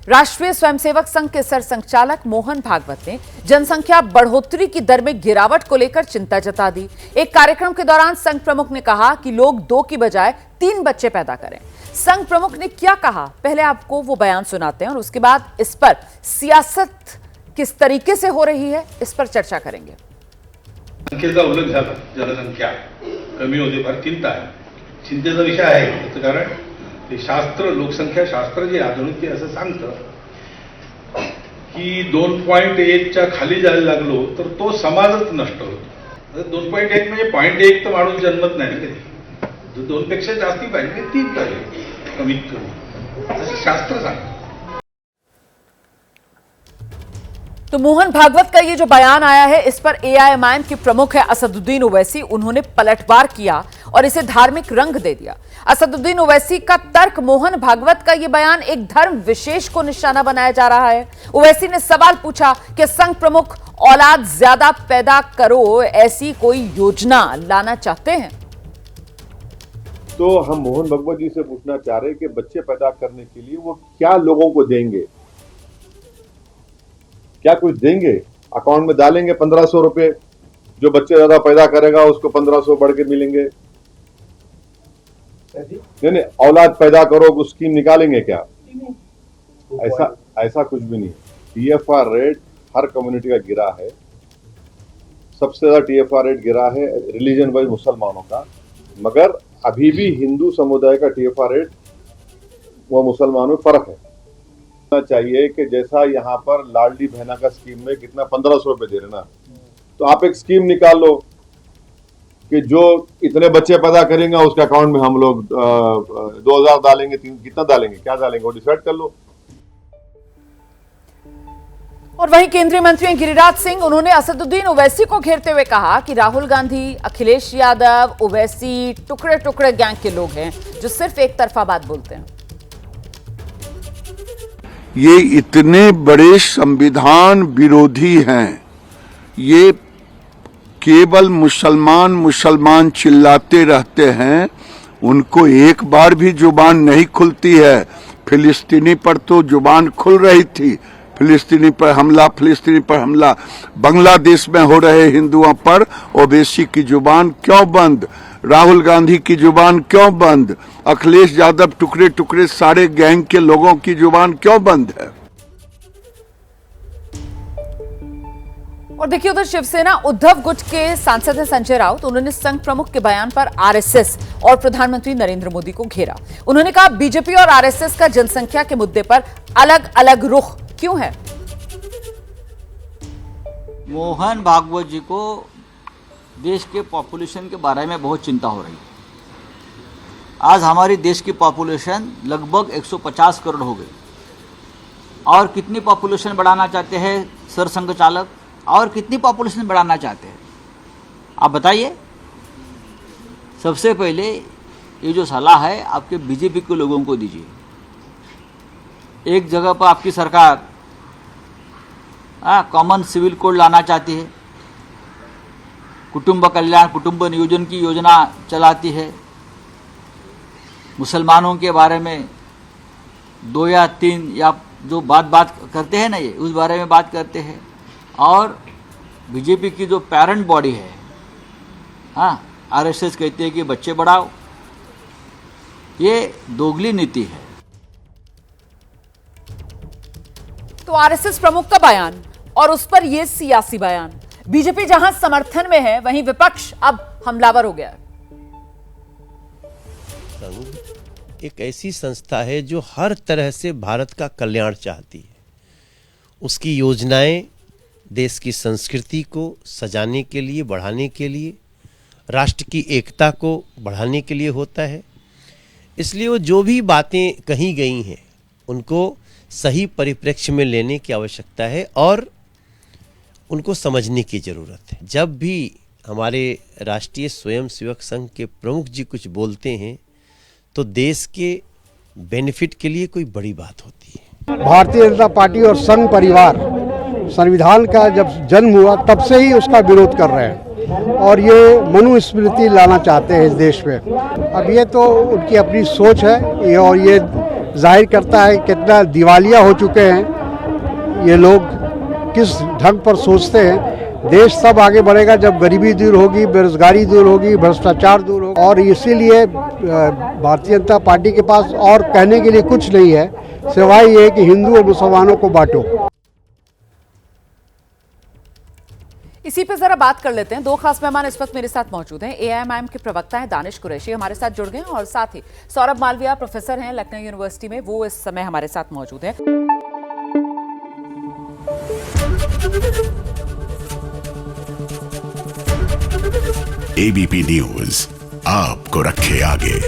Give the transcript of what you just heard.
राष्ट्रीय स्वयंसेवक संघ के सरसंघचालक मोहन भागवत ने जनसंख्या बढ़ोतरी की दर में गिरावट को लेकर चिंता जता दी। एक कार्यक्रम के दौरान संघ प्रमुख ने कहा कि लोग 2 की बजाय 3 बच्चे पैदा करें। संघ प्रमुख ने क्या कहा, पहले आपको वो बयान सुनाते हैं और उसके बाद इस पर सियासत किस तरीके से हो रही है, इस पर चर्चा करेंगे। संख्येचा उल्लेख झाला, जनसंख्या कमी होते फार चिंता आहे, चिंतेचा विषय आहे। त्याचं कारण ते शास्त्र, लोकसंख्या शास्त्र जे आधुनिक ते असं सांगतं की 2.1 च्या खाली जायला लागलो तर तो समाजच नष्ट होतो। 2.1 म्हणजे 0.1 तर माणूस जन्मत नाही कधी, 2 पेक्षा जास्ती पाहिजे, 3 पाहिजे कमीत कमी, असं शास्त्र सांगतं। तो मोहन भागवत का ये जो बयान आया है, इस पर एआईएमआईएम के प्रमुख है असदुद्दीन ओवैसी, उन्होंने पलटवार किया और इसे धार्मिक रंग दे दिया। असदुद्दीन ओवैसी का तर्क, मोहन भागवत का ये बयान एक धर्म विशेष को निशाना बनाया जा रहा है। ओवैसी ने सवाल पूछा कि संघ प्रमुख औलाद ज्यादा पैदा करो ऐसी कोई योजना लाना चाहते हैं। तो हम मोहन भागवत जी से पूछना चाह रहे हैं कि बच्चे पैदा करने के लिए वो क्या लोगों को देंगे, क्या कुछ देंगे? अकाउंट में डालेंगे 1500 रुपए, जो बच्चे ज्यादा पैदा करेगा उसको 1500 बढ़ के मिलेंगे? नहीं, औलाद पैदा करो कुछ स्कीम निकालेंगे क्या? ऐसा कुछ भी नहीं। टीएफआर रेट हर कम्युनिटी का गिरा है, सबसे ज्यादा टीएफआर रेट गिरा है रिलीजन वाइज मुसलमानों का, मगर अभी भी हिंदू समुदाय का टीएफआर रेट वो मुसलमानों में फर्क है। चाहिए कि जैसा यहाँ पर लाडली बहना का स्कीम में कितना 1500 रुपए दे रहे ना, तो आप एक स्कीम निकाल लो कि जो इतने बच्चे पैदा करेंगे उसके अकाउंट में हम लोग 2000 डालेंगे, कितना डालेंगे, क्या डालेंगे वो डिसाइड कर लो। और वहीं केंद्रीय मंत्री गिरिराज सिंह, उन्होंने असदुद्दीन ओवैसी को घेरते हुए कहा कि राहुल गांधी, अखिलेश यादव, ओवैसी टुकड़े टुकड़े गैंग के लोग हैं जो सिर्फ एक तरफा बात बोलते हैं। ये इतने बड़े संविधान विरोधी हैं, ये केवल मुसलमान मुसलमान चिल्लाते रहते हैं, उनको एक बार भी जुबान नहीं खुलती है। फिलिस्तीनी पर तो जुबान खुल रही थी, फिलिस्तीनी पर हमला, बांग्लादेश में हो रहे हिंदुओं पर ओवैसी की जुबान क्यों बंद, राहुल गांधी की जुबान क्यों बंद, अखिलेश यादव टुकड़े टुकड़े सारे गैंग के लोगों की जुबान क्यों बंद है? और देखिए, उधर शिवसेना उद्धव गुट के सांसद हैं संजय राउत, उन्होंने संघ प्रमुख के बयान पर आरएसएस और प्रधानमंत्री नरेंद्र मोदी को घेरा। उन्होंने कहा बीजेपी और आरएसएस का जनसंख्या के मुद्दे पर अलग अलग रुख क्यों है। मोहन भागवत जी को देश के पॉपुलेशन के बारे में बहुत चिंता हो रही है। आज हमारी देश की पॉपुलेशन लगभग 150 करोड़ हो गई। और कितनी पॉपुलेशन बढ़ाना चाहते हैं सरसंघ चालक, और कितनी पॉपुलेशन बढ़ाना चाहते हैं आप बताइए। सबसे पहले ये जो सलाह है आपके बीजेपी के लोगों को दीजिए। एक जगह पर आपकी सरकार कॉमन सिविल कोड लाना चाहती है, कुटुंब कल्याण, कुटुंब नियोजन की योजना चलाती है, मुसलमानों के बारे में 2 या 3 या जो बात करते हैं ना, ये उस बारे में बात करते हैं। और बीजेपी की जो पेरेंट बॉडी है, आरएसएस कहती है कि बच्चे बढ़ाओ, ये दोगली नीति है। तो आरएसएस प्रमुख का बयान और उस पर यह सियासी बयान, बीजेपी जहां समर्थन में है वहीं विपक्ष अब हमलावर हो गया है। संघ एक ऐसी संस्था है जो हर तरह से भारत का कल्याण चाहती है। उसकी योजनाएं देश की संस्कृति को सजाने के लिए, बढ़ाने के लिए, राष्ट्र की एकता को बढ़ाने के लिए होता है। इसलिए वो जो भी बातें कही गई हैं उनको सही परिप्रेक्ष्य में लेने की आवश्यकता है और उनको समझने की ज़रूरत है। जब भी हमारे राष्ट्रीय स्वयंसेवक संघ के प्रमुख जी कुछ बोलते हैं तो देश के बेनिफिट के लिए कोई बड़ी बात होती है। भारतीय जनता पार्टी और संघ परिवार संविधान का जब जन्म हुआ तब से ही उसका विरोध कर रहे हैं और ये मनुस्मृति लाना चाहते हैं इस देश में। अब ये तो उनकी अपनी सोच है और ये जाहिर करता है कितना दिवालिया हो चुके हैं ये लोग, किस ढंग पर सोचते हैं। देश तब आगे बढ़ेगा जब गरीबी दूर होगी, बेरोजगारी दूर होगी, भ्रष्टाचार दूर होगा। और इसीलिए भारतीय जनता पार्टी के पास और कहने के लिए कुछ नहीं है सिवाय ये कि हिंदू और मुसलमानों को बांटो। इसी पे जरा बात कर लेते हैं। दो खास मेहमान इस वक्त मेरे साथ मौजूद हैं। एआईएमआईएम के प्रवक्ता हैं दानिश कुरैशी, हमारे साथ जुड़ गए हैं, और साथ ही सौरभ मालविया प्रोफेसर हैं लखनऊ यूनिवर्सिटी में, वो इस समय हमारे साथ मौजूद हैं। एबीपी न्यूज आपको रखे आगे।